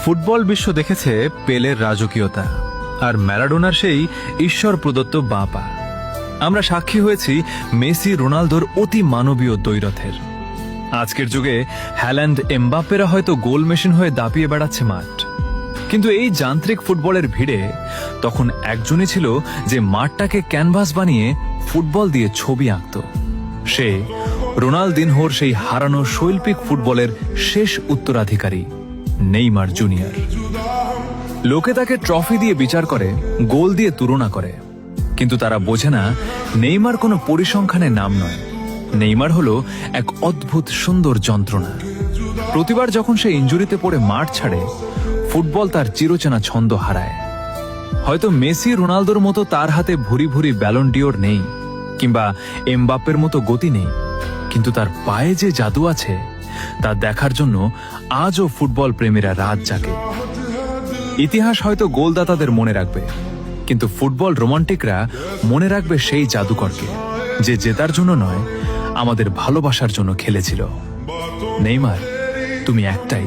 Football বিশ্ব দেখেছে পেলের রাজকীয়তা আর ম্যারাডোনার সেই ঈশ্বর প্রদত্ত বাঁ পা। আমরা সাক্ষী হয়েছি মেসি রোনালদোর অতি মানবীয় দ্বৈরথের। আজকের যুগে হ্যাল্যান্ড এমবাপ্পেরা হয়তো গোল মেশিন হয়ে দাপিয়ে বেড়াচ্ছে মাঠ, কিন্তু এই যান্ত্রিক ফুটবলের ভিড়ে তখন একজনই ছিল যে মাঠটাকে ক্যানভাস বানিয়ে ফুটবল দিয়ে ছবি আঁকত। সে রোনালদিনহোর সেই হারানো শৈল্পিক ফুটবলের শেষ উত্তরাধিকারী নেইমার জুনিয়র। লোকে তাকে ট্রফি দিয়ে বিচার করে, গোল দিয়ে তুলনা করে, কিন্তু তারা বোঝে না নেইমার কোনো পরিসংখ্যানের নাম নয়। নেইমার হলো এক অদ্ভুত সুন্দর যন্ত্রণা। প্রতিবার যখন সে ইনজুরিতে পড়ে মাঠ ছাড়ে, ফুটবল তার চিরচেনা ছন্দ হারায়। হয়তো মেসি রোনালদোর মতো তার হাতে ভুরি ভুরি ব্যালন ডিওর নেই, কিংবা এমবাপ্পের মতো গতি নেই, কিন্তু তার পায়ে যে জাদু আছে তা দেখার জন্য আজও ফুটবল প্রেমীরা রাত জাগে। ইতিহাস হয়তো গোলদাতাদের মনে রাখবে, কিন্তু ফুটবল রোমান্টিকরা মনে রাখবে সেই জাদুকরকে, যে জেতার জন্য নয়, আমাদের ভালোবাসার জন্য খেলেছিল। নেইমার, তুমি একটাই।